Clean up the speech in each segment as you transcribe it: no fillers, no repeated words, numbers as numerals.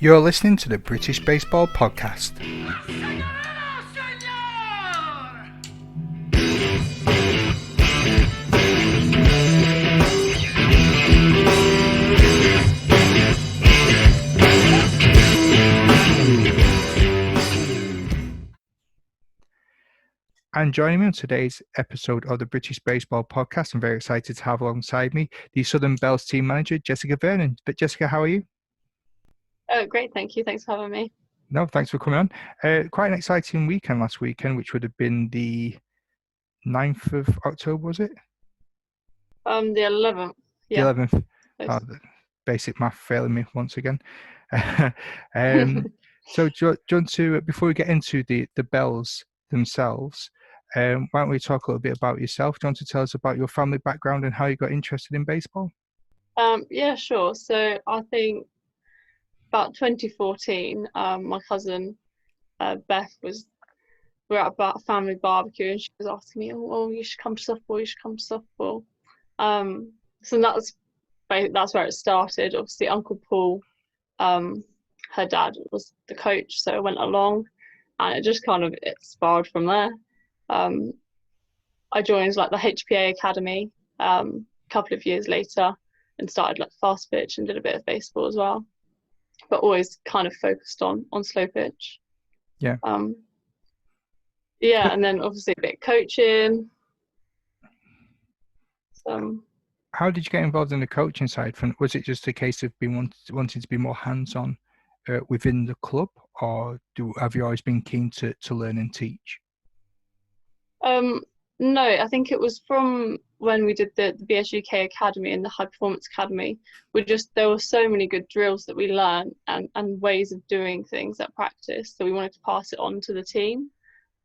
You're listening to the British Baseball Podcast. And joining me on today's episode of the British Baseball Podcast, I'm very excited to have alongside me the Southern Bells team manager, Jessica Vernon. But Jessica, how are you? Oh, great. Thank you. Thanks for having me. No, thanks for coming on. Quite an exciting weekend last weekend, which would have been the 9th of October, was it? The 11th. Yeah. The 11th. Oh, the basic math failing me once again. So do you want to, before we get into the Bells themselves, why don't we talk a little bit about yourself? Do you want to tell us about your family background and how you got interested in baseball? Yeah, sure. So I think about 2014, my cousin Beth we were at a family barbecue and she was asking me, "Oh, you should come to softball. You should come to softball." So that's where it started. Obviously, Uncle Paul, her dad was the coach, so I went along, and it just kind of spiraled from there. I joined like the HPA Academy a couple of years later and started like fast pitch and did a bit of baseball as well, but always kind of focused on slow pitch. Yeah. And then obviously a bit of coaching. How did you get involved in the coaching side? Was it just a case of wanting to be more hands-on within the club, or have you always been keen to learn and teach? No, I think it was from when we did the BSUK Academy and the High Performance Academy. There were so many good drills that we learned and ways of doing things at practice, so we wanted to pass it on to the team.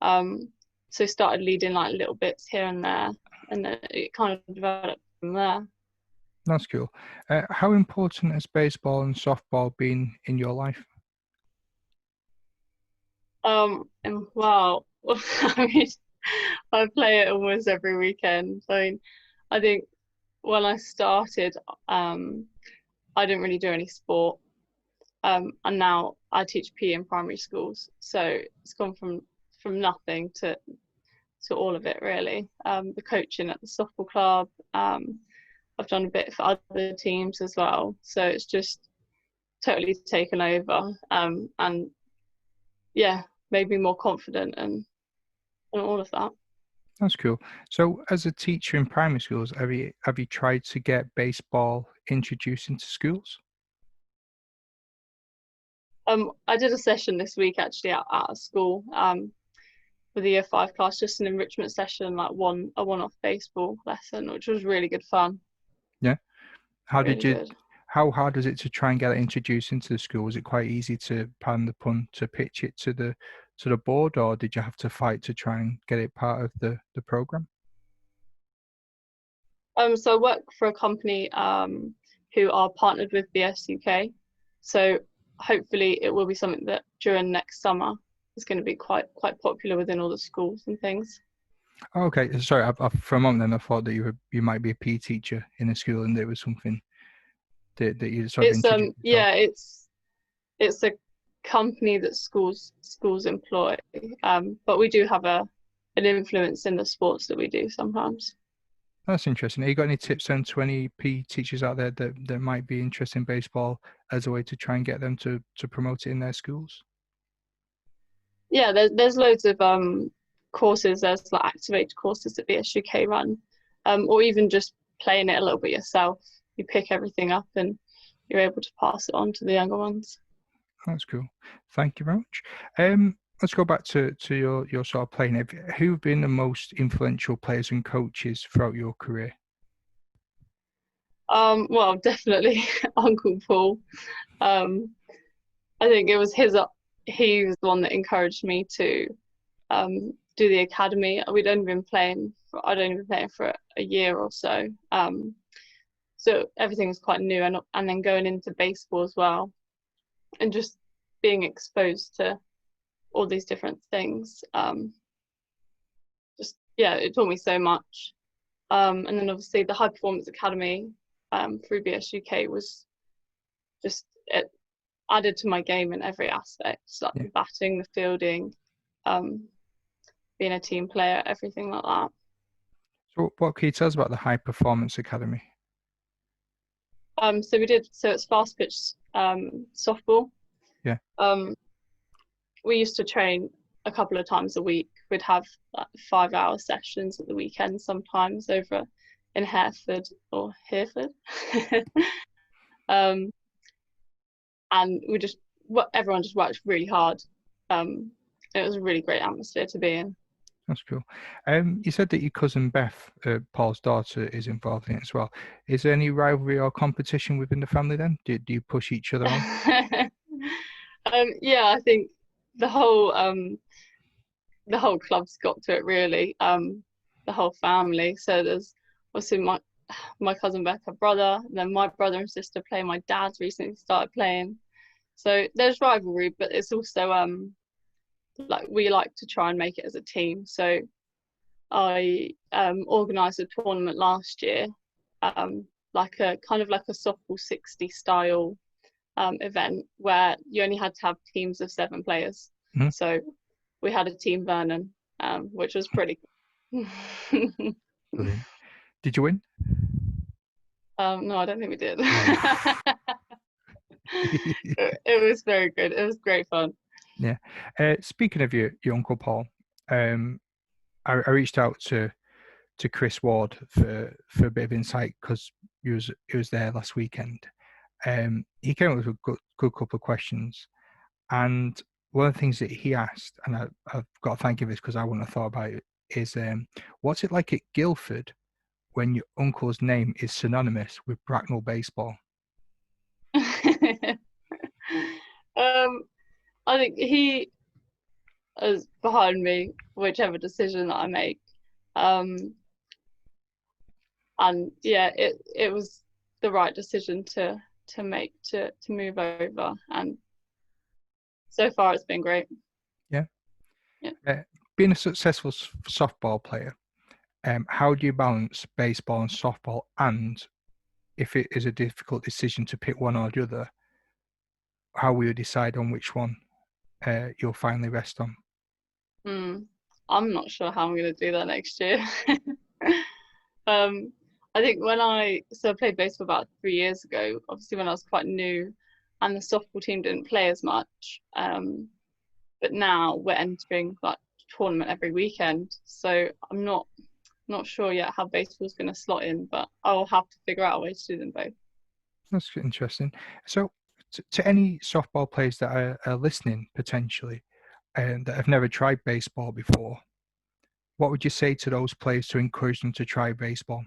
So started leading like little bits here and there, and then it kind of developed from there. That's cool. How important has baseball and softball been in your life? And well, I mean, I play it almost every weekend. I think when I started, I didn't really do any sport, and now I teach PE in primary schools. So it's gone from nothing to all of it really. The coaching at the softball club. I've done a bit for other teams as well. So it's just totally taken over, and yeah, made me more confident and all of that. That's cool. So as a teacher in primary schools, have you tried to get baseball introduced into schools? I did a session this week actually at a school for the year 5 class, just an enrichment session, like a one-off baseball lesson, which was really good fun. Yeah. How hard was it to try and get it introduced into the school? Was it quite easy to, pardon the pun, to pitch it to the board, or did you have to fight to try and get it part of the program? So I work for a company who are partnered with BSUK. So hopefully it will be something that during next summer is going to be quite popular within all the schools and things. Oh, okay, sorry. For a moment then I thought that you might be a PE teacher in a school, and it was something that you sort of introduced yourself. It's a company that schools employ, but we do have an influence in the sports that we do sometimes. That's interesting. Have you got any tips then to any PE teachers out there that might be interested in baseball as a way to try and get them to promote it in their schools? Yeah, there's loads of courses. There's like activated courses that BSUK run, or even just playing it a little bit yourself. You pick everything up and you're able to pass it on to the younger ones. That's cool. Thank you very much. Let's go back to your sort of playing. Who have been the most influential players and coaches throughout your career? Well, definitely Uncle Paul. I think it was he was the one that encouraged me to do the academy. I'd only been playing for a year or so. So everything was quite new, and then going into baseball as well, and just being exposed to all these different things. It taught me so much. And then obviously the High Performance Academy through BSUK was just added to my game in every aspect, like the batting, the fielding, being a team player, everything like that. So what can you tell us about the High Performance Academy? So it's fast pitch softball. Yeah. We used to train a couple of times a week. We'd have like 5-hour sessions at the weekend sometimes over in Hereford or Hereford. And everyone just worked really hard. It was a really great atmosphere to be in. That's cool. You said that your cousin Beth, Paul's daughter, is involved in it as well. Is there any rivalry or competition within the family then? Do you push each other on? Yeah, I think the whole club's got to it really. The whole family. So there's obviously my cousin Beth, her brother, and then my brother and sister play. My dad's recently started playing. So there's rivalry, but it's also like we like to try and make it as a team. So I organised a tournament last year, like a softball 60 style event where you only had to have teams of 7 players. Mm-hmm. So we had a team Vernon, which was pretty cool. Brilliant. Did you win? No, I don't think we did. It was very good. It was great fun. Yeah. Speaking of your Uncle Paul, I reached out to Chris Ward for a bit of insight because he was there last weekend. He came up with a good couple of questions, and one of the things that he asked, and I've got to thank him because I wouldn't have thought about it, is what's it like at Guildford when your uncle's name is synonymous with Bracknell baseball? I think he is behind me, whichever decision that I make. And yeah, it was the right decision to make to move over, and so far it's been great. Yeah. Yeah. Being a successful softball player, how do you balance baseball and softball? And if it is a difficult decision to pick one or the other, how will you decide on which one you'll finally rest on? I'm not sure how I'm going to do that next year. I think I played baseball about 3 years ago, obviously when I was quite new, and the softball team didn't play as much. But now we're entering like tournament every weekend, so I'm not sure yet how baseball's going to slot in, but I'll have to figure out a way to do them both. That's interesting. So, to any softball players that are listening potentially, and that have never tried baseball before, what would you say to those players to encourage them to try baseball?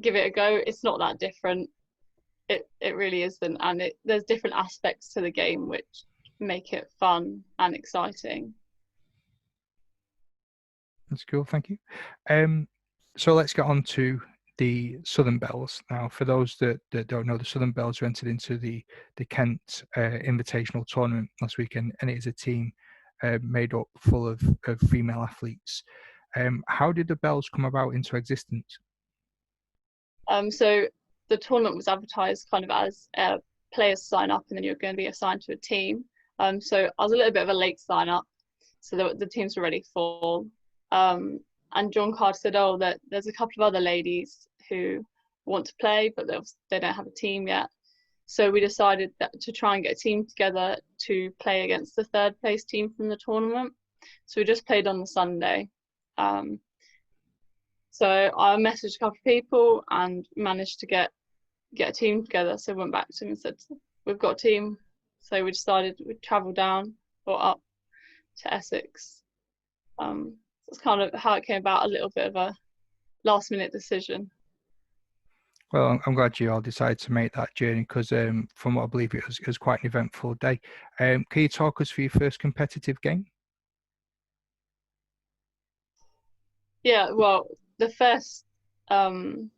Give it a go. It's not that different. It really isn't, and there's different aspects to the game which make it fun and exciting. That's cool, thank you. So let's get on to the Southern Bells. Now, for those that don't know, the Southern Bells are entered into the Kent Invitational Tournament last weekend, and it is a team made up full of female athletes. How did the Bells come about into existence? So the tournament was advertised kind of as players sign up and then you're going to be assigned to a team. So I was a little bit of a late sign up, so the teams were ready for. And John Card said, "Oh, that there's a couple of other ladies who want to play, but they don't have a team yet." So we decided to try and get a team together to play against the 3rd place team from the tournament. So we just played on the Sunday. So I messaged a couple of people and managed to get a team together. So I went back to them and said, "We've got a team." So we decided we'd travel down or up to Essex. That's kind of how it came about, a little bit of a last minute decision. Well, I'm glad you all decided to make that journey because from what I believe it was quite an eventful day. Can you talk us through your first competitive game? Yeah, well, the first, where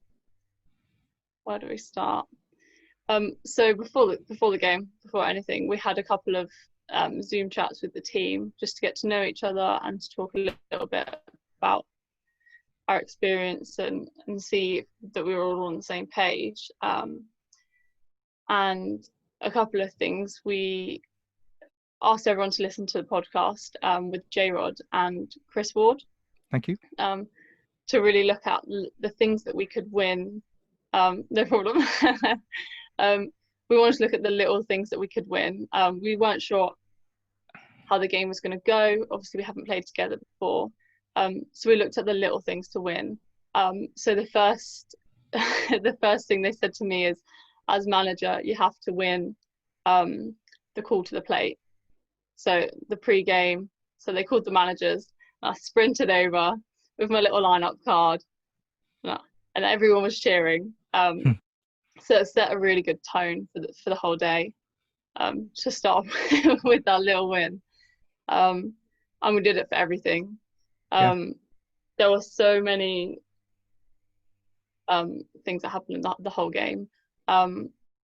do we start? So before the game, before anything, we had a couple of Zoom chats with the team just to get to know each other and to talk a little bit about our experience and see that we were all on the same page. And a couple of things, we asked everyone to listen to the podcast with J-Rod and Chris Ward. Thank you. To really look at the things that we could win. No problem. We wanted to look at the little things that we could win. We weren't sure how the game was going to go. Obviously, we haven't played together before. So we looked at the little things to win. So the first thing they said to me is, as manager, you have to win the call to the plate. So the pre-game, so they called the managers. I sprinted over with my little lineup card, and everyone was cheering. So it set a really good tone for the whole day. To start with that little win, and we did it for everything. There were so many things that happened in the whole game.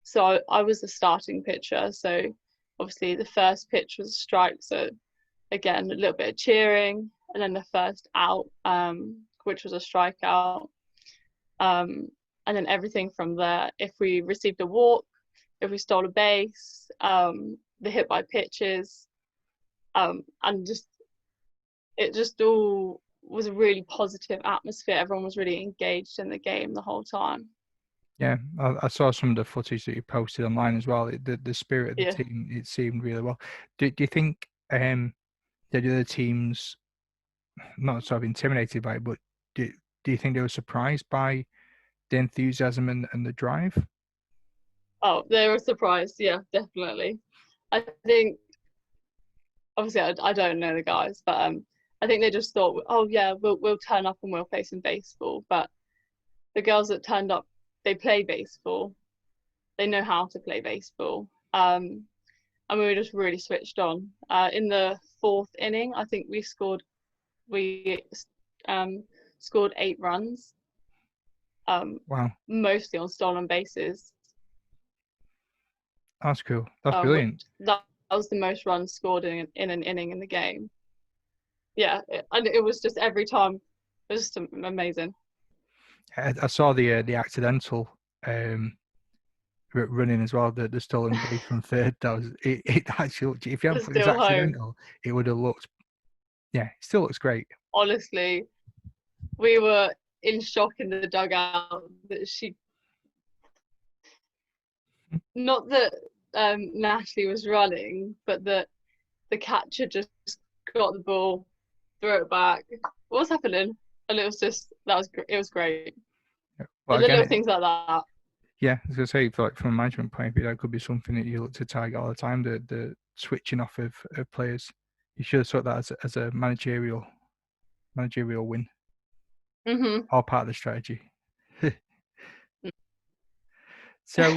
So I was the starting pitcher. So obviously the first pitch was a strike. So again, a little bit of cheering, and then the first out, which was a strikeout. And then everything from there. If we received a walk, if we stole a base, the hit by pitches, and it just all was a really positive atmosphere. Everyone was really engaged in the game the whole time. Yeah, I saw some of the footage that you posted online as well. The spirit of the team, it seemed really well. Do you think the other teams not sort of intimidated by it, but do you think they were surprised by the enthusiasm and the drive? Oh, they were surprised. Yeah, definitely. I think, obviously, I don't know the guys, but I think they just thought, oh yeah, we'll turn up and we'll play some baseball. But the girls that turned up, they play baseball. They know how to play baseball. And we were just really switched on. In the fourth inning, I think we scored 8 runs. Wow, mostly on stolen bases. that's cool. That's brilliant. That was the most runs scored in an inning in the game. Yeah, and it was just every time, it was just amazing. I saw the accidental running as well, the stolen base from third. That was it actually, if you hadn't put it accidental, it would have looked, yeah, it still looks great. Honestly, we were in shock in the dugout that not that Natalie was running, but that the catcher just got the ball, threw it back. What's happening? And it was great. Well, the little things like that. Yeah, I was gonna say, like from a management point of view, that could be something that you look to target all the time. The switching off of players. You should have thought that as a managerial win. All part of the strategy. So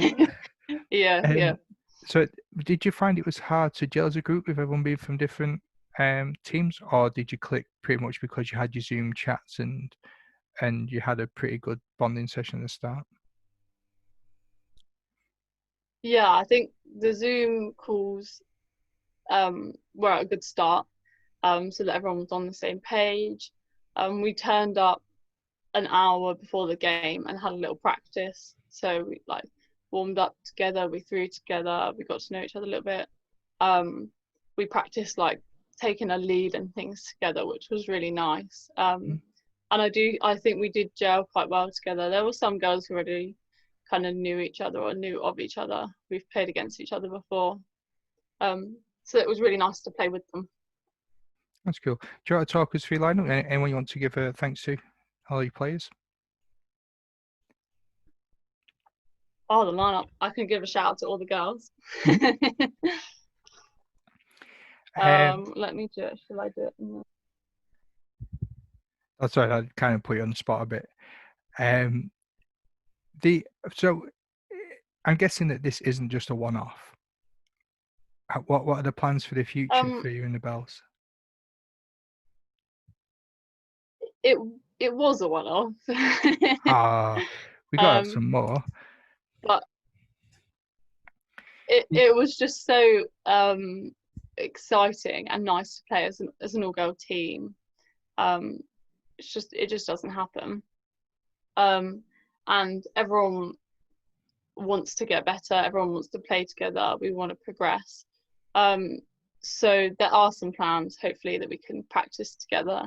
yeah. So did you find it was hard to gel as a group with everyone being from different teams, or did you click pretty much because you had your Zoom chats and you had a pretty good bonding session at the start? Yeah, I think the Zoom calls were at a good start, so that everyone was on the same page. We turned up an hour before the game and had a little practice. So we warmed up together, we threw together, we got to know each other a little bit. We practiced taking a lead and things together, which was really nice. And I think we did gel quite well together. There were some girls who already kind of knew each other or knew of each other. We've played against each other before. So it was really nice to play with them. That's cool. Do you want to talk us through lineup? Anyone you want to give a thanks to? All your players? Oh, the lineup. I can give a shout out to all the girls. Let me do it. Shall I do it? That's right. I kind of put you on the spot a bit. So I'm guessing that this isn't just a one-off. What are the plans for the future for you and the Bells? It was a one-off. We got to have some more. But it was just so exciting and nice to play as an all-girl team. It just doesn't happen. And everyone wants to get better. Everyone wants to play together. We want to progress. So there are some plans, hopefully, that we can practice together,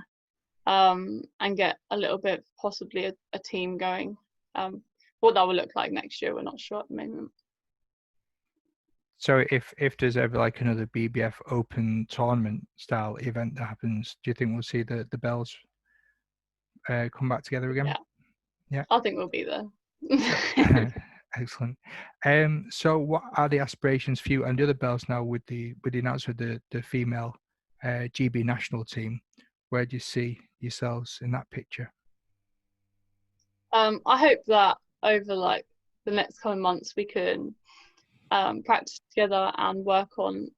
and get a little bit, possibly a team going. What that will look like next year, we're not sure at the moment. So if there's ever like another BBF Open tournament style event that happens, do you think we'll see the Bells come back together again? Yeah. I think we'll be there. Excellent. So what are the aspirations for you and the other Bells now with the announcement of the female GB national team? Where do you see yourselves in that picture? I hope that over like the next coming months we can practice together and work on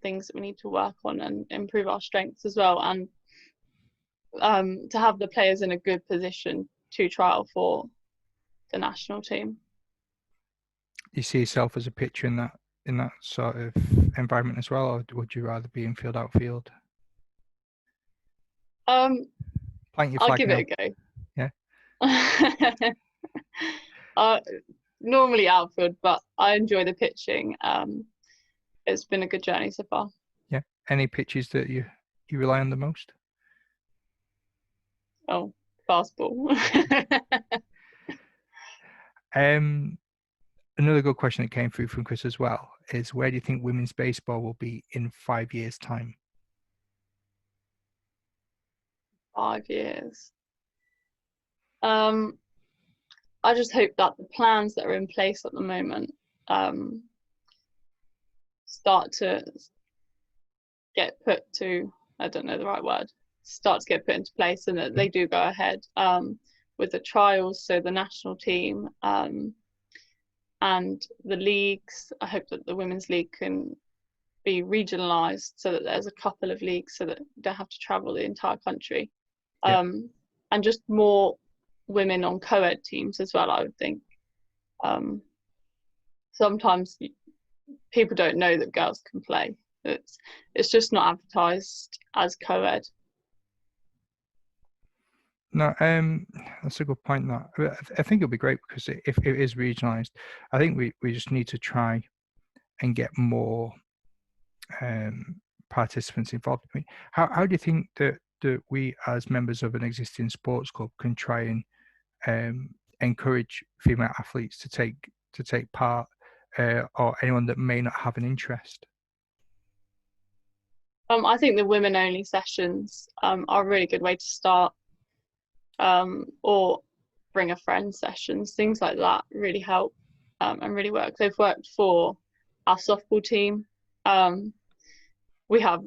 things that we need to work on and improve our strengths as well, and to have the players in a good position to trial for the national team. You see yourself as a pitcher in that sort of environment as well, or would you rather be in field outfield? I'll give it a go. Yeah. Normally outfield, but I enjoy the pitching. It's been a good journey so far. Yeah. Any pitches that you rely on the most? Oh, fastball. Another good question that came through from Chris as well is, where do you think women's baseball will be in 5 years' time? 5 years. I just hope that the plans that are in place at the moment start to get put to, I don't know the right word, start to get put into place, and that they do go ahead with the trials, so the national team and the leagues. I hope that the women's league can be regionalised so that there's a couple of leagues so that you don't have to travel the entire country. And just more women on co-ed teams as well, I would think. Sometimes people don't know that girls can play. It's just not advertised as co-ed. No, that's a good point. That I think it'll be great, because if it is regionalised, I think we just need to try and get more participants involved. I mean, how do you think that we, as members of an existing sports club, can try and encourage female athletes to take part, or anyone that may not have an interest? I think the women-only sessions are a really good way to start, or bring a friend sessions, things like that really help and really work. They've worked for our softball team. We have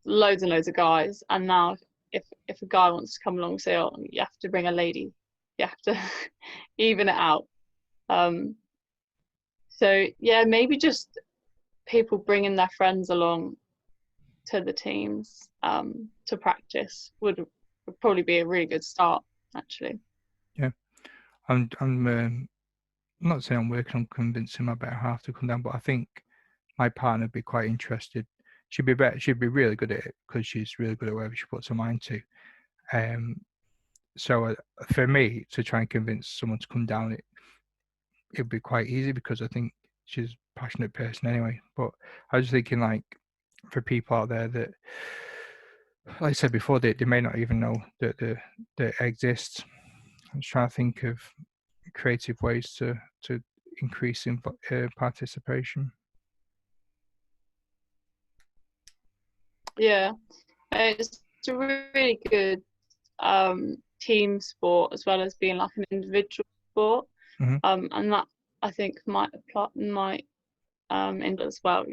loads and loads of guys, and now if a guy wants to come along and say, oh, you have to bring a lady, you have to even it out. So yeah, maybe just people bringing their friends along to the teams to practice would probably be a really good start, actually. Yeah, I'm not saying I'm working on convincing my better half to come down, but I think my partner would be quite interested. She'd be really good at it, because she's really good at whatever she puts her mind to. So for me to try and convince someone to come down, it'd be quite easy, because I think she's a passionate person anyway. But I was thinking, like, for people out there that, like I said before, they may not even know that it exists. I'm trying to think of creative ways to increase in participation. Yeah, it's a really good team sport, as well as being like an individual sport. Mm-hmm. And that, I think, might end as well.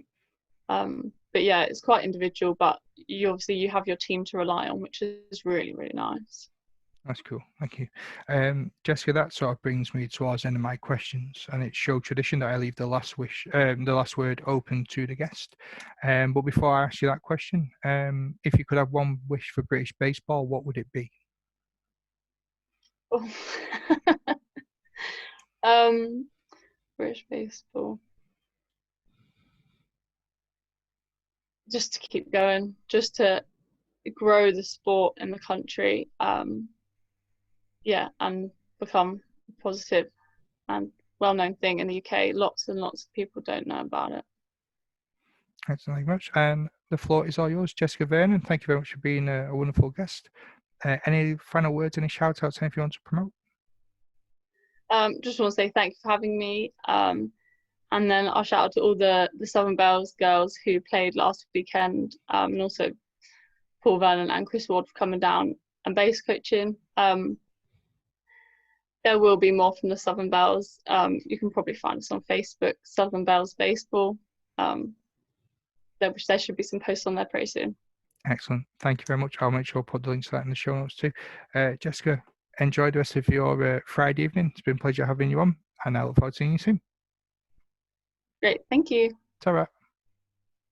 But yeah, it's quite individual, but you have your team to rely on, which is really, really nice. That's cool. Thank you. Jessica, that sort of brings me towards the end of my questions, and it's show tradition that I leave the last word open to the guest. But before I ask you that question, if you could have one wish for British baseball, what would it be? British baseball. Just to keep going, just to grow the sport in the country, and become positive and well-known thing in the UK. Lots and lots of people don't know about it. Thanks very much. And the floor is all yours, Jessica Vernon. Thank you very much for being a wonderful guest. Any final words, any shout outs, anything you want to promote? Just want to say thank you for having me. And then I'll shout out to all the Southern Bells girls who played last weekend, and also Paul Vernon and Chris Ward for coming down and bass coaching. There will be more from the Southern Bells. You can probably find us on Facebook, Southern Bells Baseball. There should be some posts on there pretty soon. Excellent. Thank you very much. I'll make sure I'll put the links to that in the show notes too. Jessica, enjoy the rest of your Friday evening. It's been a pleasure having you on, and I look forward to seeing you soon. Great. Thank you. Ta-ra.